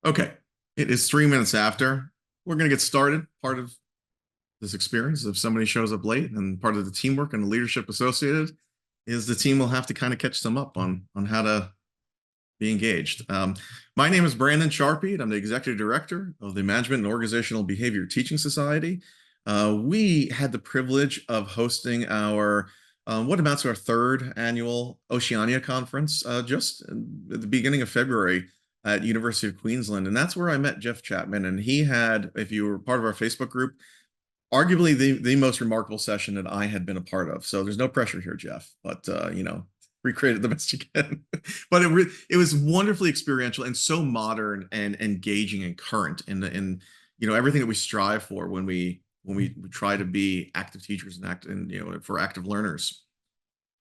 Okay, it is 3 minutes after. We're going to get started. Part of this experience, if somebody shows up late, and part of the teamwork and the leadership associated, is the team will have to kind of catch them up on how to be engaged. My name is Brandon Sharpie. I'm the executive director of the Management and Organizational Behavior Teaching Society. We had the privilege of hosting our what amounts to our third annual Oceania conference just at the beginning of February at University of Queensland. And that's where I met Jeff Chapman. And he had, if you were part of our Facebook group, arguably the most remarkable session that I had been a part of. So there's no pressure here, Jeff, but recreate it the best you can. But it was wonderfully experiential and so modern and engaging and current in everything that we strive for when we try to be active teachers and for active learners.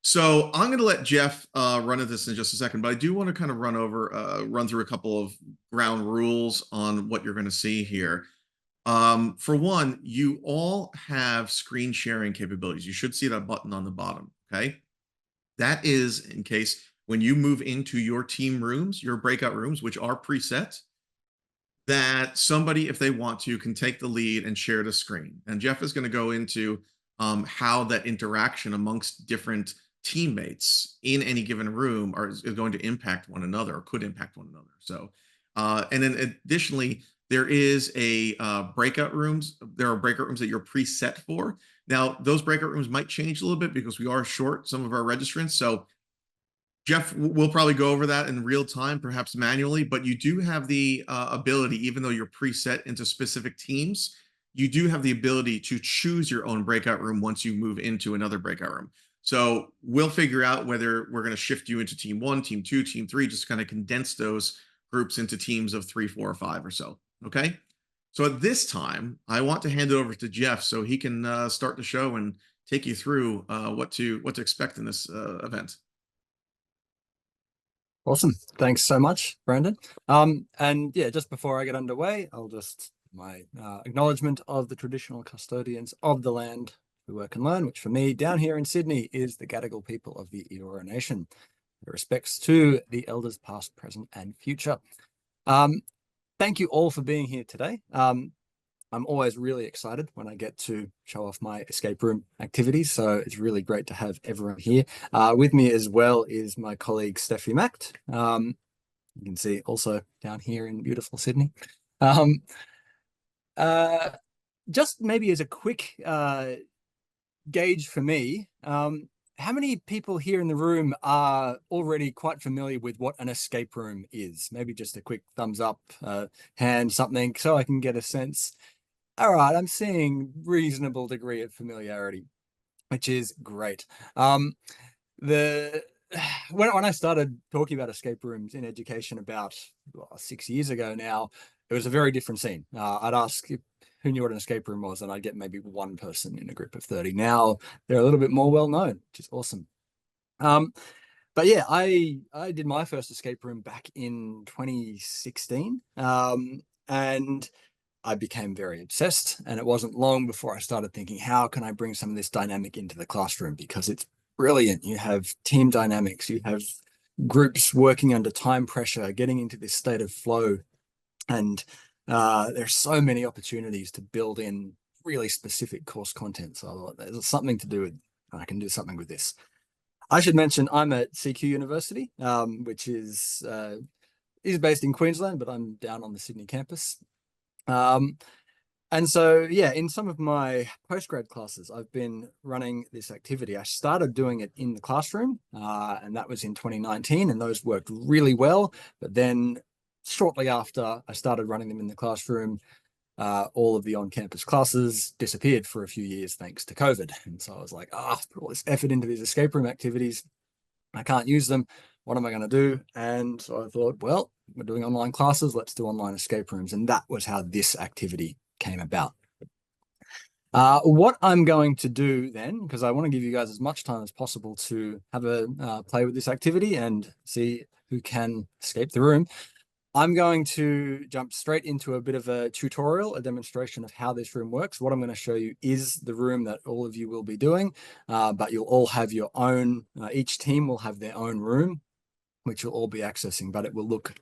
So I'm going to let Jeff run at this in just a second, but I do want to kind of run through a couple of ground rules on what you're going to see here. For one, you all have screen sharing capabilities. You should see that button on the bottom, okay? That is in case when you move into your team rooms, your breakout rooms, which are preset, that somebody, if they want to, can take the lead and share the screen. And Jeff is going to go into how that interaction amongst different teammates in any given room is going to impact one another or could impact one another. So, and then additionally, there is a breakout rooms. There are breakout rooms that you're preset for. Now, those breakout rooms might change a little bit because we are short some of our registrants. So Jeff will probably go over that in real time, perhaps manually, but you do have the ability, even though you're preset into specific teams, you do have the ability to choose your own breakout room once you move into another breakout room. So we'll figure out whether we're going to shift you into team 1, team 2, team 3, just kind of condense those groups into teams of 3, 4, or 5 or so. Okay. So at this time, I want to hand it over to Jeff so he can start the show and take you through what to expect in this event. Awesome. Thanks so much, Brandon. And yeah, just before I get underway, I'll just my acknowledgement of the traditional custodians of the land we work and learn, which for me down here in Sydney is the Gadigal people of the Eora Nation. Respects to the elders past, present, and future. Thank you all for being here today. I'm always really excited when I get to show off my escape room activities, so it's really great to have everyone here. With me as well is my colleague Steffi Macht. You can see also down here in beautiful Sydney. Just maybe as a quick gauge for me, how many people here in the room are already quite familiar with what an escape room is? Maybe just a quick thumbs up, hand, something, so I can get a sense. All right, I'm seeing reasonable degree of familiarity, which is great. When I started talking about escape rooms in education about 6 years ago now, it was a very different scene. I'd ask who knew what an escape room was, and I'd get maybe one person in a group of 30. Now they're a little bit more well known, which is awesome. But yeah, I did my first escape room back in 2016, and I became very obsessed, and it wasn't long before I started thinking, how can I bring some of this dynamic into the classroom? Because it's brilliant. You have team dynamics, you have groups working under time pressure, getting into this state of flow, and there's so many opportunities to build in really specific course content. So there's something to do with, I can do something with this. I should mention I'm at CQ University, which is based in Queensland, but I'm down on the Sydney campus. And so, yeah, in some of my postgrad classes, I've been running this activity. I started doing it in the classroom, and that was in 2019, and those worked really well. But then shortly after I started running them in the classroom, all of the on-campus classes disappeared for a few years thanks to COVID. And so I was like, put all this effort into these escape room activities. I can't use them. What am I going to do? And so I thought, well, we're doing online classes. Let's do online escape rooms. And that was how this activity came about. What I'm going to do then, because I want to give you guys as much time as possible to have a play with this activity and see who can escape the room, I'm going to jump straight into a bit of a tutorial, a demonstration of how this room works. What I'm going to show you is the room that all of you will be doing, but you'll all have your own, each team will have their own room, which you'll all be accessing, but it will look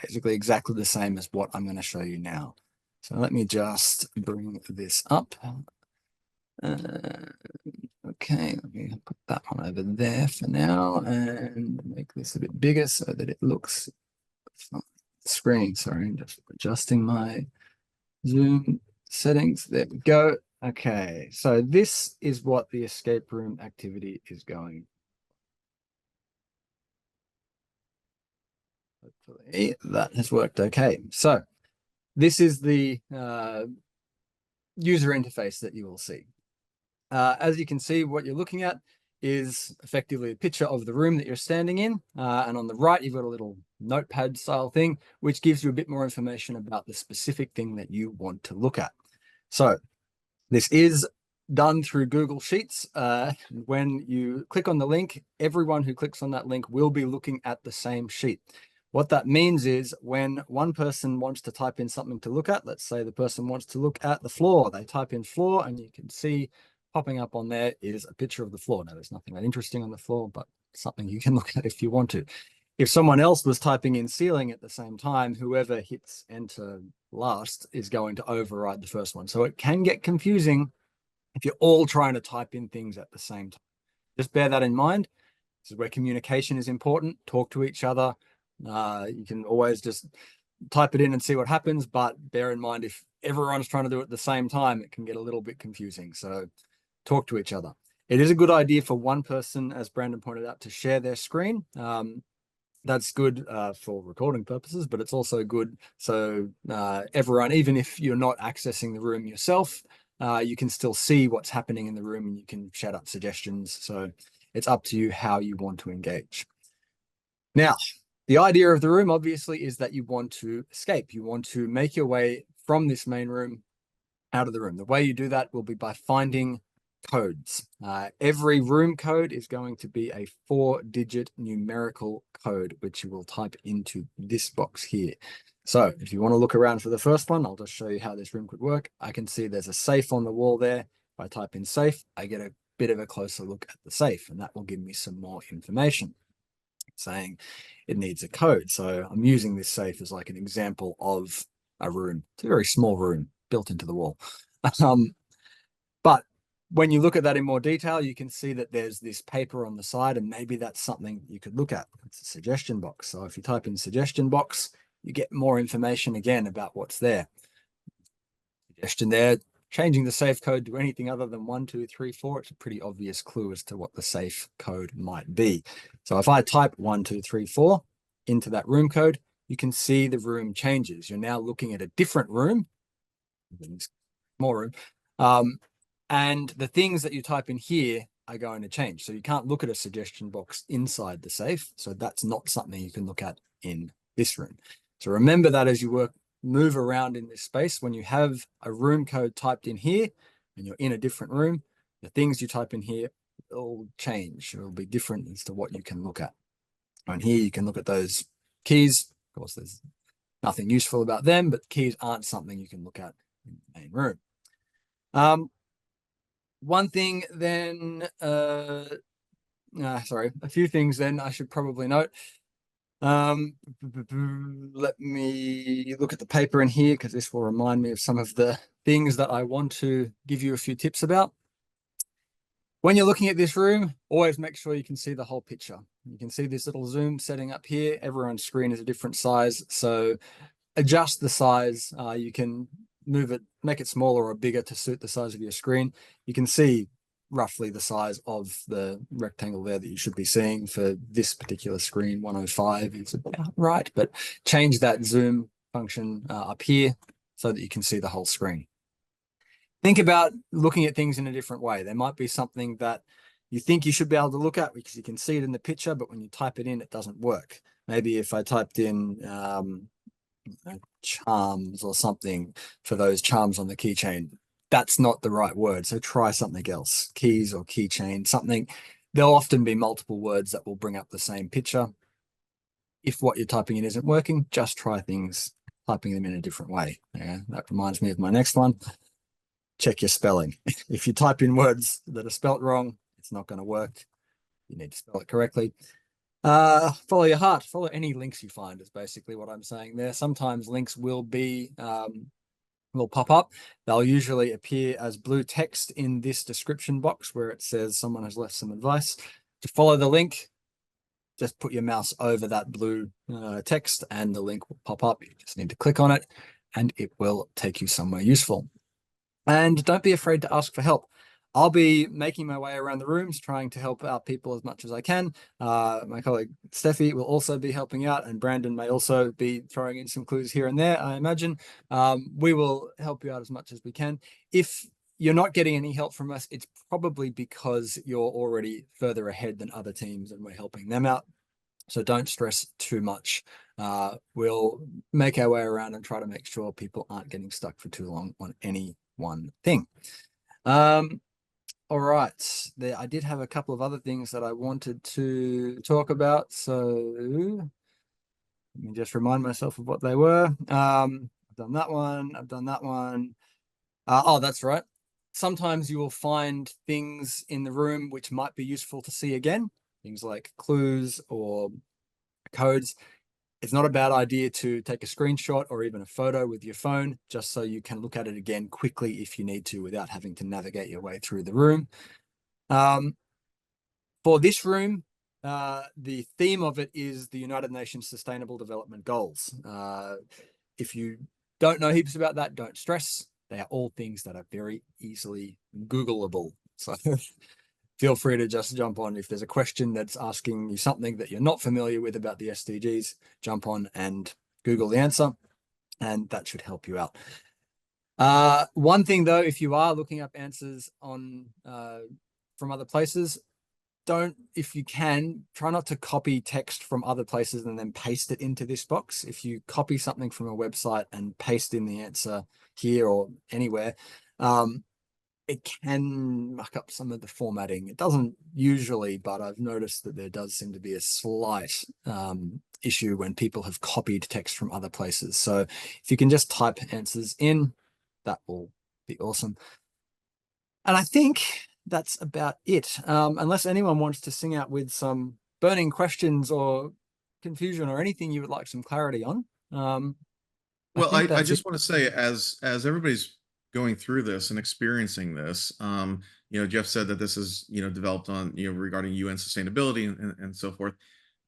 basically exactly the same as what I'm going to show you now. So let me just bring this up. Okay, let me put that one over there for now and make this a bit bigger so that it looks on the screen. Sorry, just adjusting my Zoom settings. There we go. Okay, so this is what the escape room activity is going. Hopefully that has worked okay. So this is the user interface that you will see. As you can see, what you're looking at is effectively a picture of the room that you're standing in. And on the right, you've got a little notepad style thing, which gives you a bit more information about the specific thing that you want to look at. So this is done through Google Sheets. When you click on the link, everyone who clicks on that link will be looking at the same sheet. What that means is when one person wants to type in something to look at, let's say the person wants to look at the floor, they type in floor and you can see popping up on there is a picture of the floor. Now, there's nothing that interesting on the floor, but something you can look at if you want to. If someone else was typing in ceiling at the same time, whoever hits enter last is going to override the first one. So it can get confusing if you're all trying to type in things at the same time. Just bear that in mind. This is where communication is important. Talk to each other. You can always just type it in and see what happens, but bear in mind if everyone's trying to do it at the same time, it can get a little bit confusing. So talk to each other. It is a good idea for one person, as Brandon pointed out, to share their screen. That's good for recording purposes, but it's also good so everyone, even if you're not accessing the room yourself, you can still see what's happening in the room and you can shout out suggestions. So it's up to you how you want to engage. Now, the idea of the room obviously is that you want to escape. You want to make your way from this main room out of the room. The way you do that will be by finding codes. Every room code is going to be a 4-digit numerical code, which you will type into this box here. So if you want to look around for the first one, I'll just show you how this room could work. I can see there's a safe on the wall there. If I type in safe, I get a bit of a closer look at the safe, and that will give me some more information saying it needs a code. So I'm using this safe as like an example of a room. It's a very small room built into the wall. But when you look at that in more detail, you can see that there's this paper on the side, and maybe that's something you could look at. It's a suggestion box. So if you type in suggestion box, you get more information again about what's there. Suggestion there, changing the safe code to anything other than 1, 2, 3, 4. It's a pretty obvious clue as to what the safe code might be. So if I type 1, 2, 3, 4 into that room code, you can see the room changes. You're now looking at a different room, more room. And the things that you type in here are going to change. So you can't look at a suggestion box inside the safe. So that's not something you can look at in this room. So remember that as you move around in this space, when you have a room code typed in here and you're in a different room, the things you type in here will change. It will be different as to what you can look at. And here you can look at those keys. Of course, there's nothing useful about them, but keys aren't something you can look at in the main room. One thing then, sorry, a few things then I should probably note. Let me look at the paper in here because this will remind me of some of the things that I want to give you a few tips about. When you're looking at this room, always make sure you can see the whole picture. You can see this little zoom setting up here. Everyone's screen is a different size, so adjust the size. You can move it, make it smaller or bigger to suit the size of your screen. You can see roughly the size of the rectangle there that you should be seeing for this particular screen. 105 is about right, but change that zoom function up here so that you can see the whole screen. Think about looking at things in a different way. There might be something that you think you should be able to look at because you can see it in the picture, but when you type it in, it doesn't work. Maybe if I typed in charms or something for those charms on the keychain, that's not the right word. So try something else, keys or keychain, something. There'll often be multiple words that will bring up the same picture. If what you're typing in isn't working, just try things, typing them in a different way. Yeah, that reminds me of my next one. Check your spelling. If you type in words that are spelt wrong, it's not going to work. You need to spell it correctly. Follow your heart, follow any links you find is basically what I'm saying there. Sometimes links will be will pop up. They'll usually appear as blue text in this description box where it says someone has left some advice. To follow the link, just put your mouse over that blue text and the link will pop up. You just need to click on it and it will take you somewhere useful. And don't be afraid to ask for help. I'll be making my way around the rooms, trying to help out people as much as I can. My colleague Steffi will also be helping out, and Brandon may also be throwing in some clues here and there, I imagine. We will help you out as much as we can. If you're not getting any help from us, it's probably because you're already further ahead than other teams and we're helping them out. So don't stress too much. We'll make our way around and try to make sure people aren't getting stuck for too long on any one thing. All right, I did have a couple of other things that I wanted to talk about. So let me just remind myself of what they were. I've done that one. I've done that one. Oh, that's right. Sometimes you will find things in the room which might be useful to see again. Things like clues or codes. It's not a bad idea to take a screenshot or even a photo with your phone, just so you can look at it again quickly if you need to without having to navigate your way through the room. For this room, the theme of it is the United Nations Sustainable Development Goals. If you don't know heaps about that, don't stress. They are all things that are very easily Googleable. So feel free to just jump on. If there's a question that's asking you something that you're not familiar with about the SDGs, jump on and Google the answer, and that should help you out. One thing though, if you are looking up answers on from other places, if you can, try not to copy text from other places and then paste it into this box. If you copy something from a website and paste in the answer here or anywhere, it can muck up some of the formatting. It doesn't usually, but I've noticed that there does seem to be a slight issue when people have copied text from other places. So if you can just type answers in, that will be awesome. And I think that's about it. Unless anyone wants to sing out with some burning questions or confusion or anything you would like some clarity on. Well, think I that's it. just want to say, as everybody's going through this and experiencing this, Jeff said that this is, developed on, regarding UN sustainability and so forth.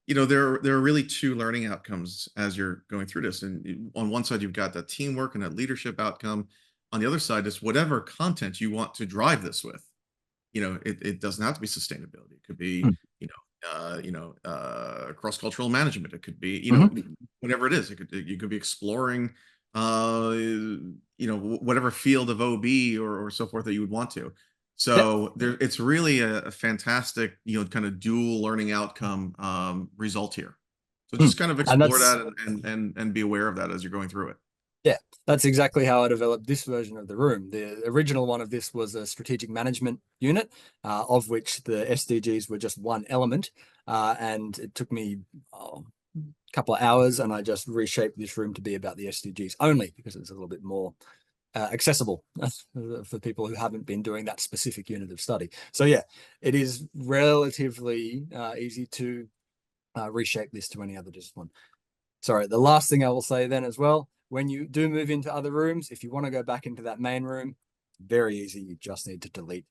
There are really two learning outcomes as you're going through this. And on one side, you've got that teamwork and that leadership outcome. On the other side is whatever content you want to drive this with. It doesn't have to be sustainability. It could be, Hmm. cross-cultural management. It could be, Mhm. whatever it is. You could be exploring, whatever field of OB or so forth that you would want to. Yep. So it's really a fantastic, kind of dual learning outcome result here. So Hmm. just kind of And explore that's that and be aware of that as you're going through it. Yeah, that's exactly how I developed this version of the room. The original one of this was a strategic management unit, of which the SDGs were just one element. And it took me a couple of hours, and I just reshaped this room to be about the SDGs only because it's a little bit more accessible for people who haven't been doing that specific unit of study. So yeah, it is relatively easy to reshape this to any other discipline. Sorry, the last thing I will say then as well, when you do move into other rooms, if you want to go back into that main room, very easy. You just need to delete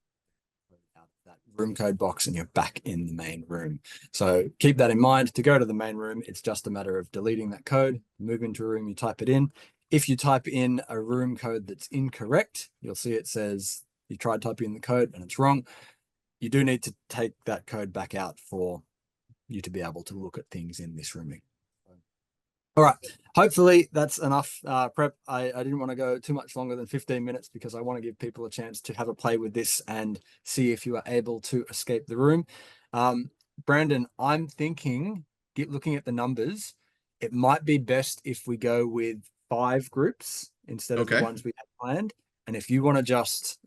out that room code box and you're back in the main room. So keep that in mind. To go to the main room, it's just a matter of deleting that code, move into a room, you type it in. If you type in a room code that's incorrect, you'll see it says you tried typing in the code and it's wrong. You do need to take that code back out for you to be able to look at things in this rooming. All right. Hopefully that's enough prep. I didn't want to go too much longer than 15 minutes because I want to give people a chance to have a play with this and see if you are able to escape the room. Brandon, I'm thinking, looking at the numbers, it might be best if we go with 5 groups instead of the Okay. ones we had planned. And if you want to just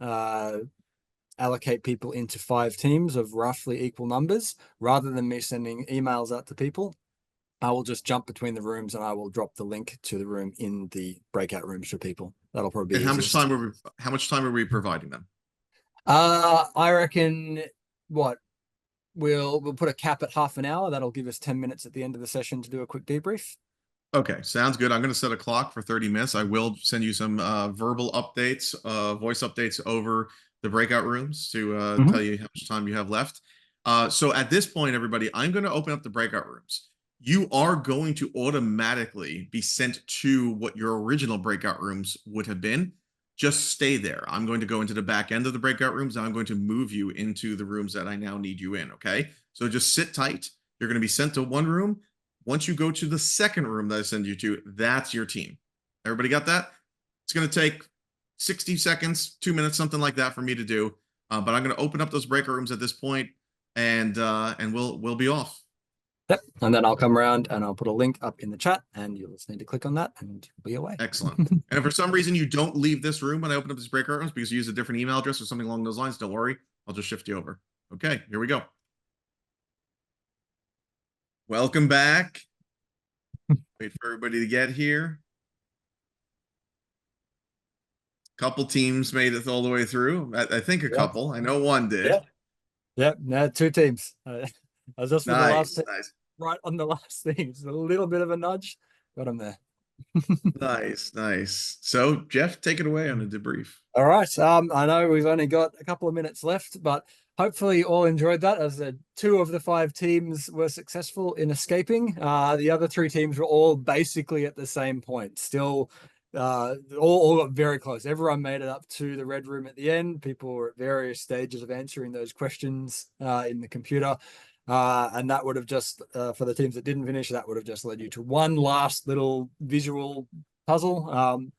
allocate people into 5 teams of roughly equal numbers, rather than me sending emails out to people, I will just jump between the rooms and I will drop the link to the room in the breakout rooms for people. That'll probably And be easiest. how much time are we providing them? I reckon what we'll put a cap at half an hour. That'll give us 10 minutes at the end of the session to do a quick debrief. Okay, sounds good. I'm going to set a clock for 30 minutes. I will send you some verbal updates, voice updates over the breakout rooms to tell you how much time you have left. So at this point, everybody, I'm going to open up the breakout rooms. You are going to automatically be sent to what your original breakout rooms would have been. Just stay there. I'm going to go into the back end of the breakout rooms, and I'm going to move you into the rooms that I now need you in, okay? So just sit tight. You're going to be sent to one room. Once you go to the second room that I send you to, that's your team. Everybody got that? It's going to take 60 seconds, 2 minutes, something like that for me to do. But I'm going to open up those breakout rooms at this point, and we'll be off. Yep. And then I'll come around and I'll put a link up in the chat, and you'll just need to click on that and you'll be away. Excellent. And if for some reason you don't leave this room when I open up these breakout rooms because you use a different email address or something along those lines, don't worry. I'll just shift you over. Okay, here we go. Welcome back. Wait for everybody to get here. Couple teams made it all the way through. I think a couple. I know one did. Yeah, no, 2 teams. I was just with the last nice. Right on the last thing. It's a little bit of a nudge. Got him there. Nice. So Jeff, take it away on the debrief. All right. I know we've only got a couple of minutes left, but hopefully you all enjoyed that, as 2 of the 5 teams were successful in escaping. The other 3 teams were all basically at the same point. Still, all got very close. Everyone made it up to the red room at the end. People were at various stages of answering those questions in the computer. And that would have just, for the teams that didn't finish, that would have just led you to one last little visual puzzle.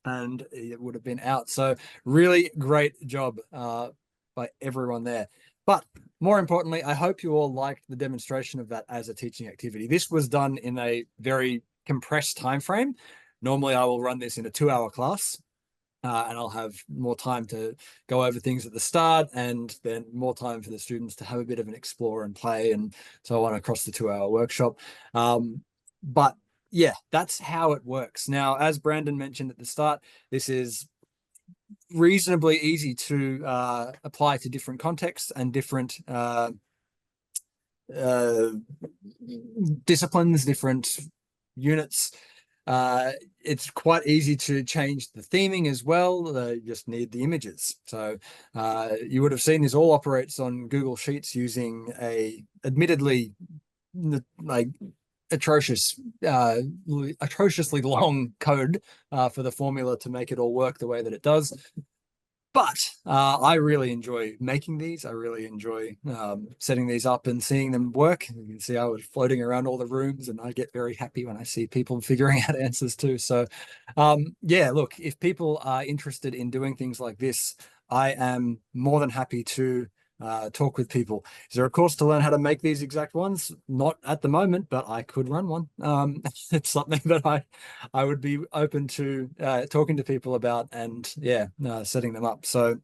And it would have been out. So really great job by everyone there. But more importantly, I hope you all liked the demonstration of that as a teaching activity. This was done in a very compressed time frame. Normally, I will run this in a 2-hour class. And I'll have more time to go over things at the start, and then more time for the students to have a bit of an explore and play and so on across the 2-hour workshop. But yeah, that's how it works. Now, as Brandon mentioned at the start, this is reasonably easy to apply to different contexts and different disciplines, different units. It's quite easy to change the theming as well. You just need the images. So you would have seen this all operates on Google Sheets using a admittedly like atrociously long code for the formula to make it all work the way that it does. But I really enjoy making these. I really enjoy setting these up and seeing them work. You can see I was floating around all the rooms, and I get very happy when I see people figuring out answers too. So yeah, look, if people are interested in doing things like this, I am more than happy to talk with people. Is there a course to learn how to make these exact ones? Not at the moment, but I could run one. It's something that I would be open to talking to people about, and yeah, setting them up. So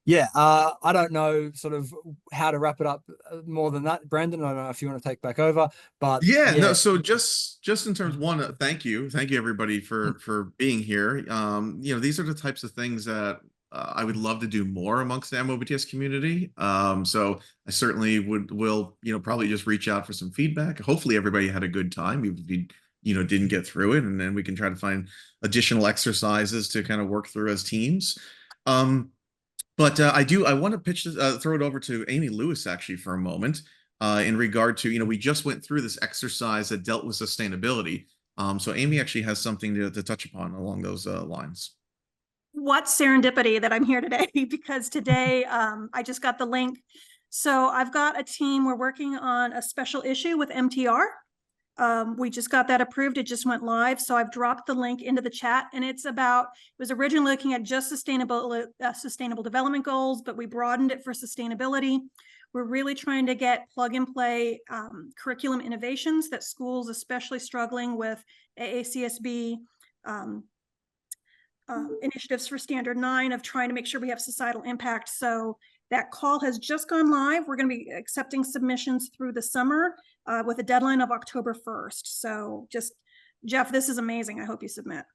yeah, I don't know sort of how to wrap it up more than that. Brandon, I don't know if you want to take back over, but yeah. No, so just in terms, one, thank you everybody for being here. You know, these are the types of things that I would love to do more amongst the MOBTS community. So I certainly will, you know, probably just reach out for some feedback. Hopefully everybody had a good time. We you know, didn't get through it, and then we can try to find additional exercises to kind of work through as teams. But I want to pitch this, throw it over to Amy Lewis actually for a moment in regard to, you know, we just went through this exercise that dealt with sustainability. So Amy actually has something to touch upon along those lines. What serendipity that I'm here today, because today I just got the link. So I've got a team, we're working on a special issue with MTR. We just got that approved. It just went live. So I've dropped the link into the chat, and it was originally looking at just sustainable development goals, but we broadened it for sustainability. We're really trying to get plug and play curriculum innovations that schools, especially struggling with AACSB, initiatives for Standard 9 of trying to make sure we have societal impact. So that call has just gone live. We're going to be accepting submissions through the summer with a deadline of October 1st. So just, Jeff, this is amazing. I hope you submit.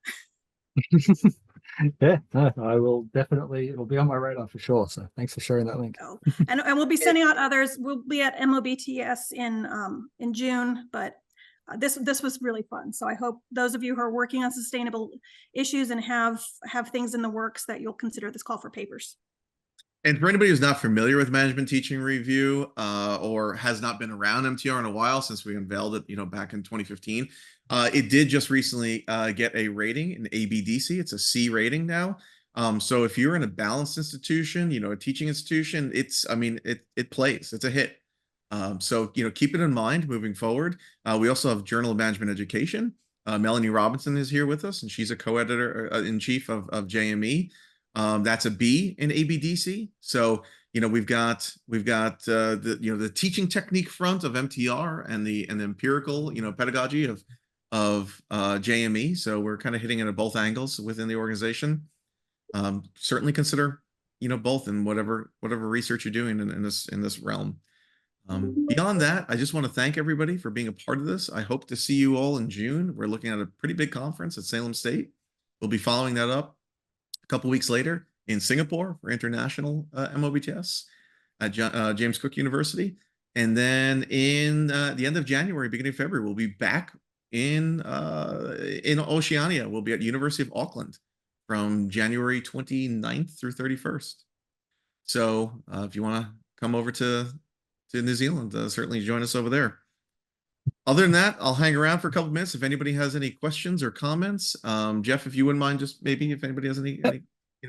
Yeah, no, I will definitely, it'll be on my radar for sure. So thanks for sharing that link. Oh, and we'll be sending out others. We'll be at MOBTS in June, but this was really fun. So I hope those of you who are working on sustainable issues and have things in the works that you'll consider this call for papers. And for anybody who's not familiar with Management Teaching Review or has not been around MTR in a while, since we unveiled it, back in 2015, it did just recently get a rating in ABDC. It's a C rating now. So if you're in a balanced institution, a teaching institution, it plays. It's a hit. So keep it in mind moving forward. We also have Journal of Management Education. Melanie Robinson is here with us, and she's a co-editor in chief of JME. That's a B in ABDC. So we've got the teaching technique front of MTR and the empirical pedagogy of JME. So we're kind of hitting it at both angles within the organization. Certainly consider both in whatever research you're doing in this realm. Beyond that, I just want to thank everybody for being a part of this. I hope to see you all in June. We're looking at a pretty big conference at Salem State. We'll be following that up a couple weeks later in Singapore for international MOBTS at James Cook University. And then in the end of January, beginning of February, we'll be back in Oceania. We'll be at University of Auckland from January 29th through 31st. So if you want to come over to New Zealand, certainly join us over there. Other than that, I'll hang around for a couple minutes if anybody has any questions or comments. Jeff, if you wouldn't mind, just maybe if anybody has any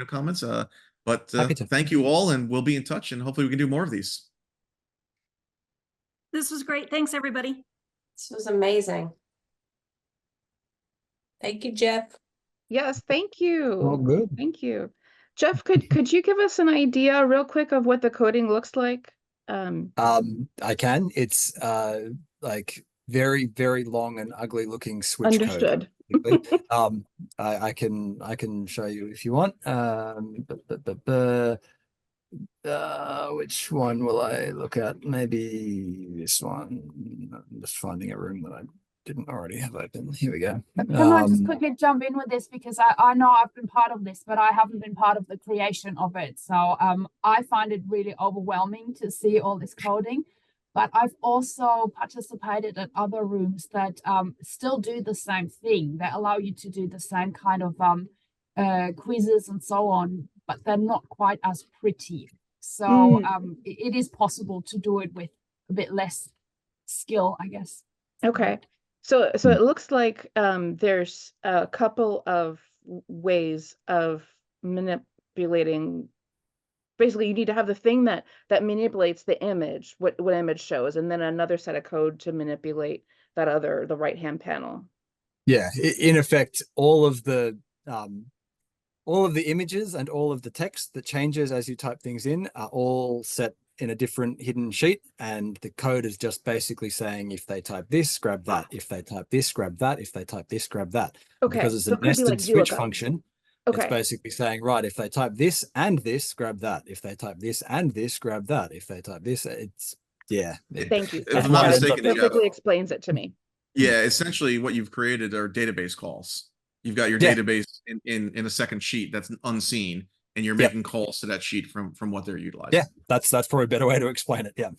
comments. But thank you all, and we'll be in touch, and hopefully we can do more of these. This was great. Thanks, everybody. This was amazing. Thank you, Jeff. Yes, thank you. All good. Thank you. Jeff, could you give us an idea real quick of what the coding looks like? I can. It's like very, very long and ugly looking switch Understood. code. I can show you if you want. Which one will I look at? Maybe this one. I'm just finding a room that I didn't already have open. Here we go. Can I just quickly jump in with this, because I know I've been part of this, but I haven't been part of the creation of it. So I find it really overwhelming to see all this coding. But I've also participated in other rooms that still do the same thing. They allow you to do the same kind of quizzes and so on, but they're not quite as pretty. So it is possible to do it with a bit less skill, I guess. Okay. So it looks like there's a couple of ways of manipulating. Basically, you need to have the thing that manipulates the image, what image shows, and then another set of code to manipulate the right-hand panel. Yeah, in effect, all of the images and all of the text that changes as you type things in are all set in a different hidden sheet, and the code is just basically saying if they type this, grab that. If they type this, grab that. If they type this, grab that. Okay, Because it's so a nested switch function. Okay. It's basically saying, right, if they type this and this, grab that. If they type this and this, grab that. If they type this, Thank you. If I'm not mistaken, perfectly explains it to me. Yeah, essentially what you've created are database calls. You've got your database in a second sheet that's unseen, and you're making calls to that sheet from what they're utilizing. Yeah, that's probably a better way to explain it. Yeah.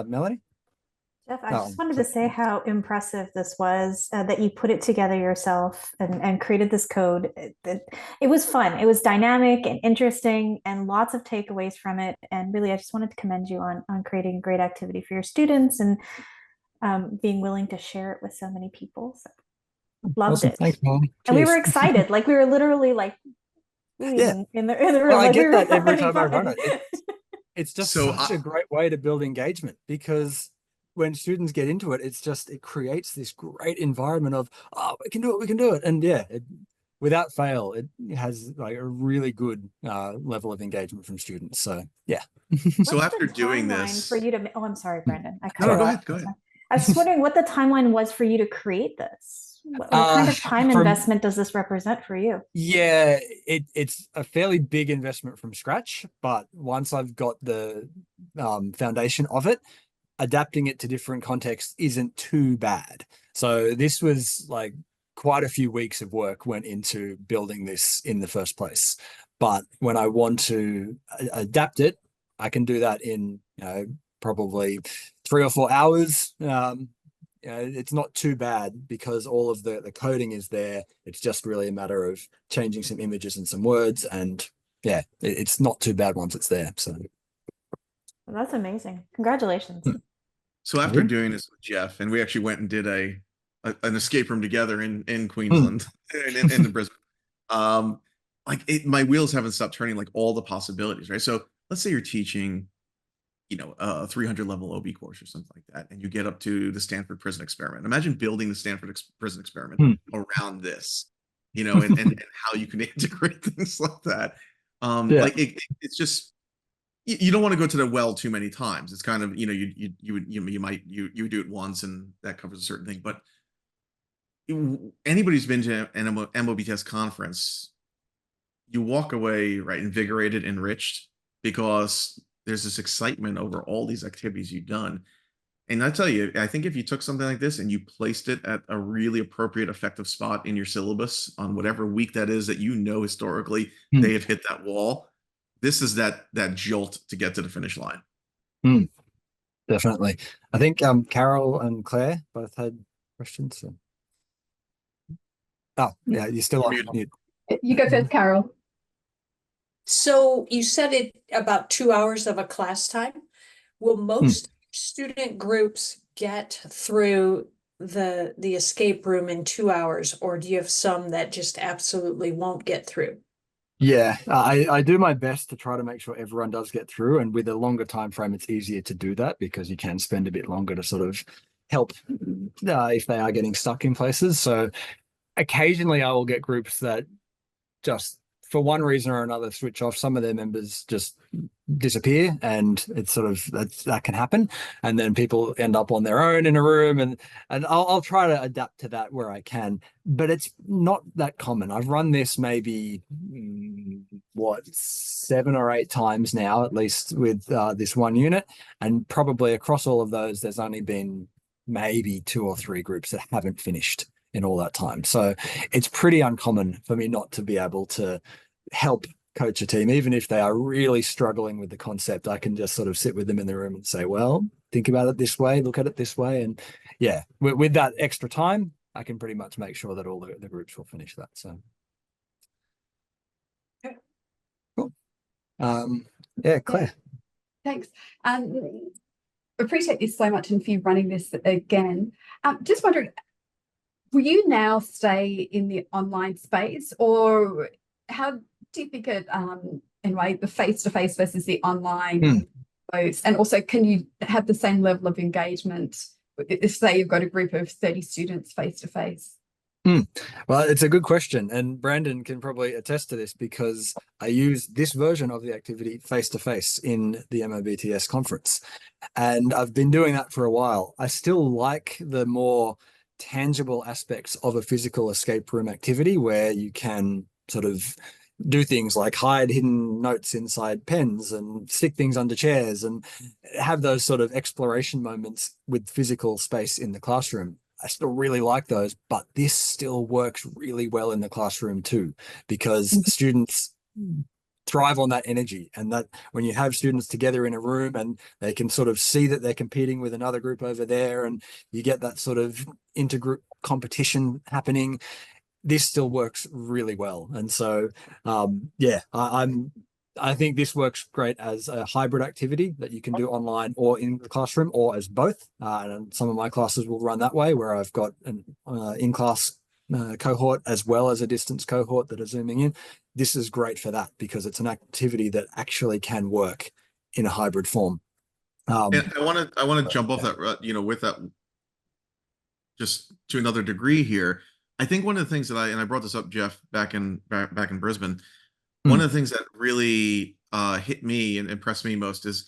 Melanie? Jeff, I just wanted to say how impressive this was, that you put it together yourself and created this code. It was fun. It was dynamic and interesting, and lots of takeaways from it. And really, I just wanted to commend you on creating a great activity for your students and being willing to share it with so many people. So loved it. Thanks, Mom. And we were excited. Like, we were literally like in the room. Well, I like get we that were every time I having run fun. it. It's just such a great way to build engagement, because when students get into it, it creates this great environment of, we can do it. And without fail, it has like a really good level of engagement from students. So yeah. So after doing this, for you to, I'm sorry, Brandon. No, go ahead. I was just wondering what the timeline was for you to create this. What kind of time investment does this represent for you? Yeah, it's a fairly big investment from scratch, but once I've got the foundation of it, adapting it to different contexts isn't too bad. So this was like quite a few weeks of work went into building this in the first place. But when I want to adapt it, I can do that in, probably 3 or 4 hours. It's not too bad because all of the coding is there. It's just really a matter of changing some images and some words, and yeah, it's not too bad once it's there. So That's amazing. Congratulations. So after doing this with Jeff, and we actually went and did an escape room together in Queensland, in the Brisbane. My wheels haven't stopped turning, like all the possibilities, right? So let's say you're teaching, a 300 level OB course or something like that, and you get up to the Stanford prison experiment. Imagine building the Stanford prison experiment around this, and how you can integrate things like that. It's just, you don't want to go to the well too many times. It's kind of, you would do it once and that covers a certain thing. But anybody who's been to an MOBTS conference, you walk away, right, invigorated, enriched, because there's this excitement over all these activities you've done. And I tell you, I think if you took something like this and you placed it at a really appropriate, effective spot in your syllabus on whatever week that is that historically they have hit that wall, this is that jolt to get to the finish line. Definitely. I think Carol and Claire both had questions. So. Oh, yeah, you're still on mute. You go first, Carol. So you said it about 2 hours of a class time. Will most student groups get through the escape room in 2 hours, or do you have some that just absolutely won't get through? Yeah, I do my best to try to make sure everyone does get through, and with a longer time frame, it's easier to do that because you can spend a bit longer to sort of help if they are getting stuck in places. So occasionally I will get groups that just for one reason or another switch off. Some of their members just disappear, and it's sort of that can happen, and then people end up on their own in a room, and I'll try to adapt to that where I can, but it's not that common. I've run this maybe 7 or 8 times now, at least, with this one unit, and probably across all of those there's only been maybe 2 or 3 groups that haven't finished in all that time. So it's pretty uncommon for me not to be able to help coach a team, even if they are really struggling with the concept. I can just sort of sit with them in the room and say, well, think about it this way, look at it this way. And yeah, with that extra time, I can pretty much make sure that all the groups will finish that. So okay. Cool. Yeah, Claire. Thanks. Appreciate this so much, and for you running this again. Just wondering, will you now stay in the online space, or how do you think it, anyway, the face-to-face versus the online posts? And also, can you have the same level of engagement if, say, you've got a group of 30 students face-to-face? Well, it's a good question, and Brandon can probably attest to this because I use this version of the activity face-to-face in the MOBTS conference, and I've been doing that for a while. I still like the more tangible aspects of a physical escape room activity where you can sort of do things like hide hidden notes inside pens and stick things under chairs and have those sort of exploration moments with physical space in the classroom. I still really like those, but this still works really well in the classroom too, because students thrive on that energy, and that when you have students together in a room and they can sort of see that they're competing with another group over there, and you get that sort of intergroup competition happening, this still works really well. And so yeah, I think this works great as a hybrid activity that you can do online or in the classroom, or as both. And some of my classes will run that way, where I've got an in-class cohort as well as a distance cohort that are zooming in. This is great for that because it's an activity that actually can work in a hybrid form. And I want to jump off that, with that, just to another degree here. I think one of the things that I brought this up, Jeff, back in Brisbane, one of the things that really hit me and impressed me most is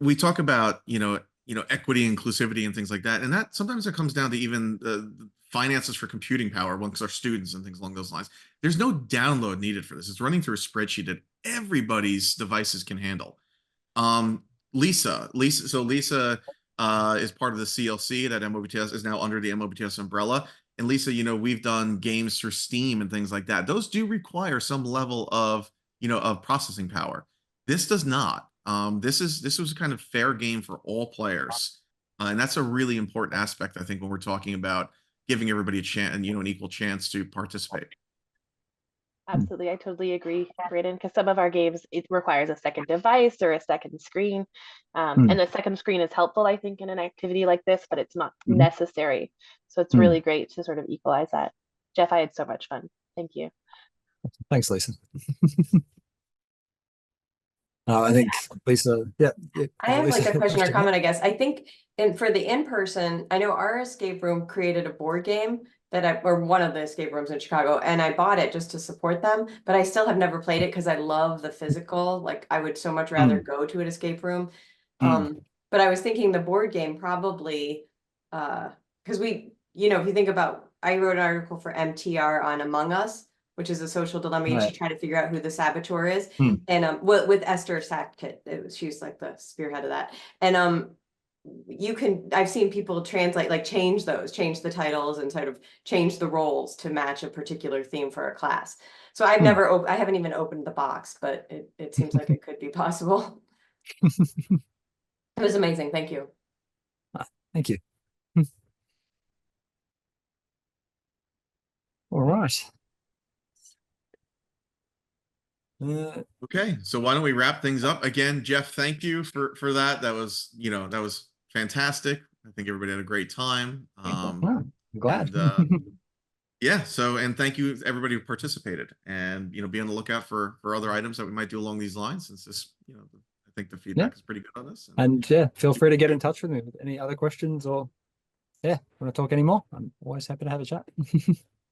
we talk about, equity, inclusivity, and things like that. And that sometimes it comes down to even the finances for computing power amongst our students and things along those lines. There's no download needed for this. It's running through a spreadsheet that everybody's devices can handle. Lisa is part of the CLC that MOBTS is now under the MOBTS umbrella. and Lisa, you know, we've done games through Steam and things like that. Those do require some level of, you know, of processing power. This does not. This was kind of fair game for all players. And that's a really important aspect, I think, when we're talking about giving everybody a chance and, you know, an equal chance to participate. Absolutely, I totally agree, Brayden, because some of our games, it requires a second device or a second screen. And the second screen is helpful, I think, in an activity like this, but it's not necessary. So it's really great to sort of equalize that. Jeff, I had so much fun. Thank you. Thanks, Lisa. I think Lisa, yeah. I have Lisa, like a question or yeah. comment, I guess. I think for the in-person, I know our escape room created a board game or one of the escape rooms in Chicago, and I bought it just to support them, but I still have never played it because I love the physical. Like I would so much rather go to an escape room. But I was thinking the board game probably, because you know, if you think about, I wrote an article for MTR on Among Us, which is a social dilemma. You should try to figure out who the saboteur is. And with Esther Sackett, she was like the spearhead of that. And I've seen people translate, like change the titles and sort of change the roles to match a particular theme for a class. So I haven't even opened the box, but it seems like it could be possible. It was amazing. Thank you. Thank you. All right. Okay, so why don't we wrap things up again? Jeff, thank you for that. That was, you know, that was fantastic. I think everybody had a great time. I'm glad. And, yeah, so and thank you everybody who participated, and you know, be on the lookout for other items that we might do along these lines, since this, you know, I think the feedback is pretty good on this. And yeah, feel free to get in touch with me with any other questions, or want to talk anymore. I'm always happy to have a chat.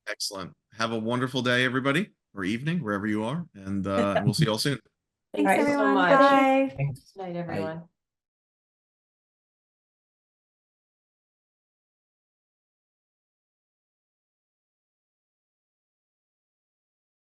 Excellent. Have a wonderful day, everybody, or evening, wherever you are, and we'll see you all soon. Thank Thanks, you so everyone. much. Bye. Thanks. Good night, everyone.